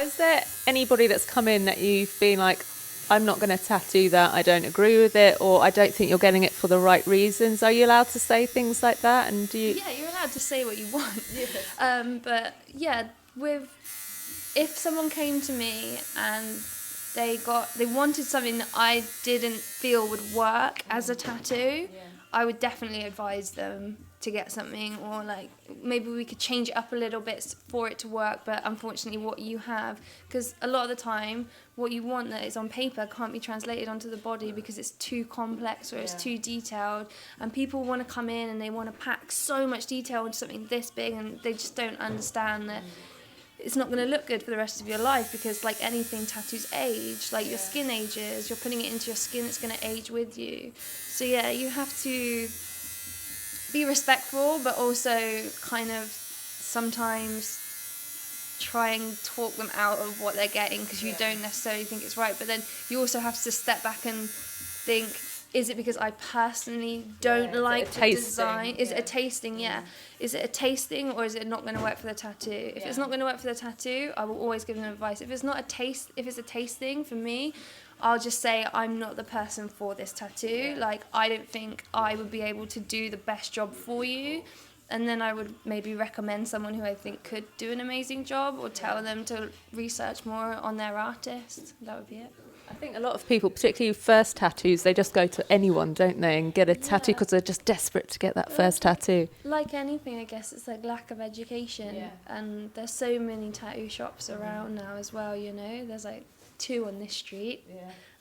Has there anybody that's come in that you've been like, I'm not going to tattoo that, I don't agree with it, or I don't think you're getting it for the right reasons? Are you allowed to say things like that? And do you? Yeah, you're allowed to say what you want. But yeah, if someone came to me and they wanted something that I didn't feel would work as a tattoo, I would definitely advise them to get something, or like maybe we could change it up a little bit for it to work. But unfortunately what you have, because a lot of the time what you want that is on paper can't be translated onto the body because it's too complex or it's too detailed, and people want to come in and they want to pack so much detail into something this big, and they just don't understand that it's not going to look good for the rest of your life, because like anything, tattoos age, like your skin ages, you're putting it into your skin, it's going to age with you. So yeah, you have to be respectful, but also kind of sometimes try and talk them out of what they're getting, because you don't necessarily think it's right. But then you also have to step back and think, is it because I personally don't like the design? Is it a tasting? Yeah. Is it a tasting, or is it not going to work for the tattoo? If it's not going to work for the tattoo, I will always give them advice. If it's a tasting for me, I'll just say I'm not the person for this tattoo. Like, I don't think I would be able to do the best job for you. And then I would maybe recommend someone who I think could do an amazing job, or tell them to research more on their artist. That would be it. I think a lot of people, particularly first tattoos, they just go to anyone, don't they, and get a tattoo because they're just desperate to get that first tattoo. Like anything, I guess, it's like lack of education. And there's so many tattoo shops around now as well, you know. There's like 2 on this street.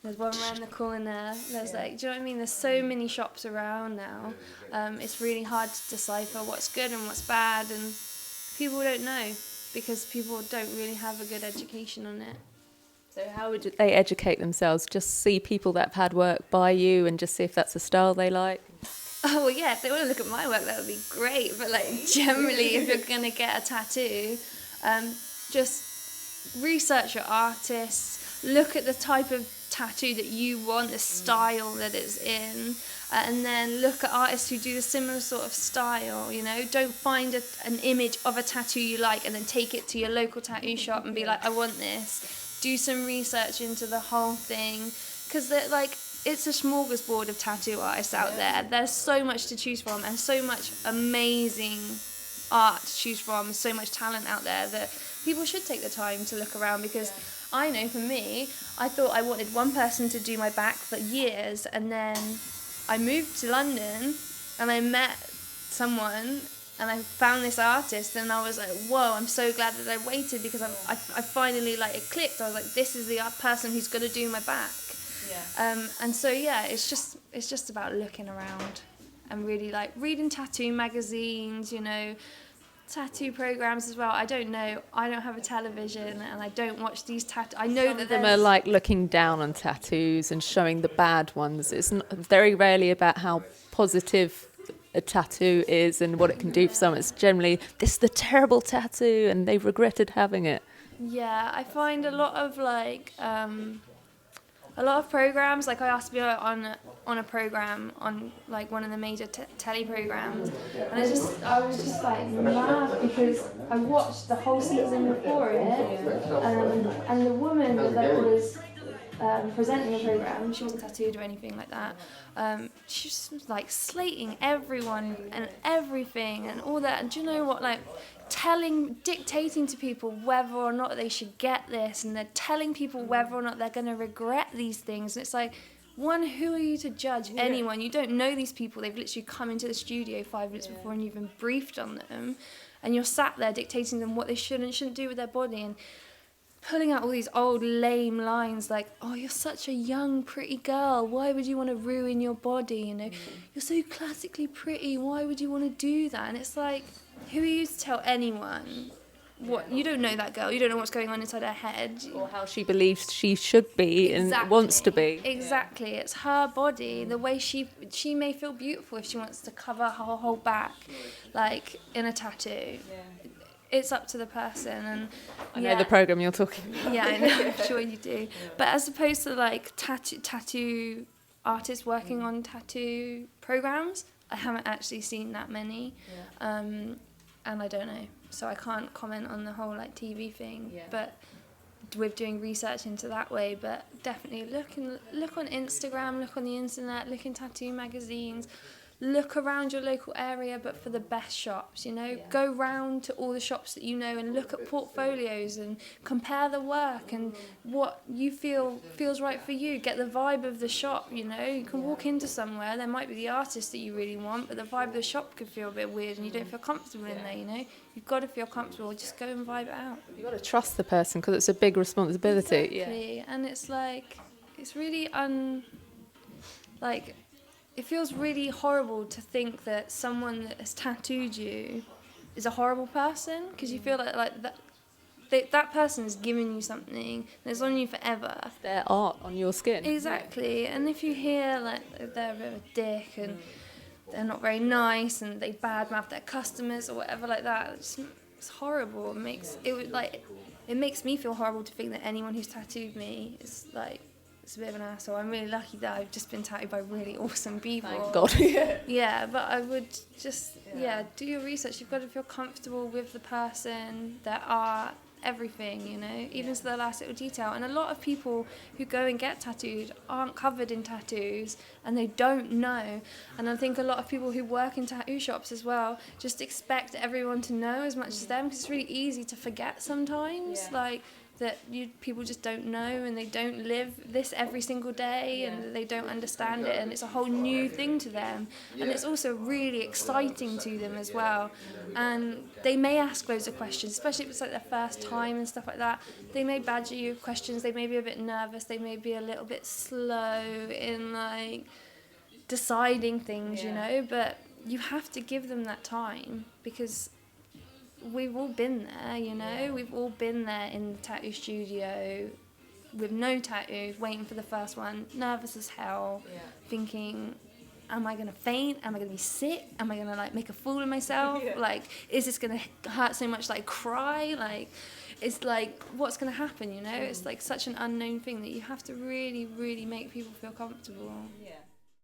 There's one around the corner. There's like, do you know what I mean? There's so many shops around now. It's really hard to decipher what's good and what's bad, and people don't know because people don't really have a good education on it. So how would they educate themselves? Just see people that have had work by you and just see if that's a style they like? Oh, well, yeah, if they want to look at my work, that would be great. But, like, generally, if you're going to get a tattoo, just research your artists, look at the type of tattoo that you want, the style that it's in, and then look at artists who do the similar sort of style, you know. Don't find an image of a tattoo you like and then take it to your local tattoo shop and be like, I want this. Do some research into the whole thing, because like, it's a smorgasbord of tattoo artists out there. There's so much to choose from, and so much amazing art to choose from, so much talent out there that people should take the time to look around. Because I know for me, I thought I wanted one person to do my back for years, and then I moved to London and I met someone and I found this artist, and I was like, whoa, I'm so glad that I waited, because I finally, like, it clicked. I was like, this is the person who's going to do my back. And so yeah, it's just about looking around and really like reading tattoo magazines, you know, tattoo programs as well. I don't know, I don't have a television and I don't watch these I know Some that of them are like looking down on tattoos and showing the bad ones. It's very rarely about how positive a tattoo is and what it can do for someone. It's generally, this is the terrible tattoo and they've regretted having it. Yeah, I find a lot of programs, like I asked to be on a program on like one of the major telly programs, and I was just like mad, because I watched the whole season before it, and the woman that was presenting the program, she wasn't tattooed or anything like that. She was like slating everyone and everything and all that. And do you know what? Like dictating to people whether or not they should get this, and they're telling people whether or not they're going to regret these things. And it's like, one, who are you to judge anyone? You don't know these people. They've literally come into the studio 5 minutes before and you've been briefed on them, and you're sat there dictating them what they should and shouldn't do with their body, and pulling out all these old lame lines like, oh, you're such a young pretty girl, why would you want to ruin your body, you know, you're so classically pretty, why would you want to do that? And it's like, who are you to tell anyone what? You don't know that girl, you don't know what's going on inside her head, or how she believes she should be and wants to be. Exactly, it's her body, the way she may feel beautiful if she wants to cover her whole back like in a tattoo. It's up to the person. And I know the program you're talking about. Yeah, I know, I'm sure you do. But as opposed to like tattoo artists working on tattoo programs, I haven't actually seen that many, and I don't know, so I can't comment on the whole like TV thing. But with doing research into that way, but definitely look on Instagram, look on the internet, look in tattoo magazines, look around your local area, but for the best shops, you know. Go round to all the shops that you know and look at portfolios and compare the work and what you feels right for you. Get the vibe of the shop, you know. You can walk into somewhere, there might be the artist that you really want, but the vibe of the shop could feel a bit weird and you don't feel comfortable in there, you know. You've got to feel comfortable, just go and vibe it out. You've got to trust the person because it's a big responsibility. Exactly. And it's like, it's really it feels really horrible to think that someone that has tattooed you is a horrible person, because you feel like that person is giving you something that's on you forever. Their art on your skin. Exactly. And if you hear like they're a bit of a dick and they're not very nice and they badmouth their customers or whatever like that, it's horrible. It makes me feel horrible to think that anyone who's tattooed me is like, it's a bit of an asshole. I'm really lucky that I've just been tattooed by really awesome people. Thank God. Yeah, but I would just, do your research. You've got to feel comfortable with the person, their art, everything, you know, even to the last little detail. And a lot of people who go and get tattooed aren't covered in tattoos and they don't know. And I think a lot of people who work in tattoo shops as well just expect everyone to know as much as them, because it's really easy to forget sometimes. Like, that people just don't know and they don't live this every single day and they don't understand it, and it's a whole new thing to them, and it's also really exciting to them as well. And they may ask loads of questions, especially if it's like their first time and stuff like that. They may badger you with questions, they may be a bit nervous, they may be a little bit slow in like deciding things, you know, but you have to give them that time, because we've all been there, you know. We've all been there in the tattoo studio with no tattoos, waiting for the first one, nervous as hell, thinking, am I going to faint? Am I going to be sick? Am I going to like make a fool of myself? Like, is this going to hurt so much that I cry? Like, it's like, what's going to happen, you know? It's like such an unknown thing that you have to really, really make people feel comfortable. Yeah.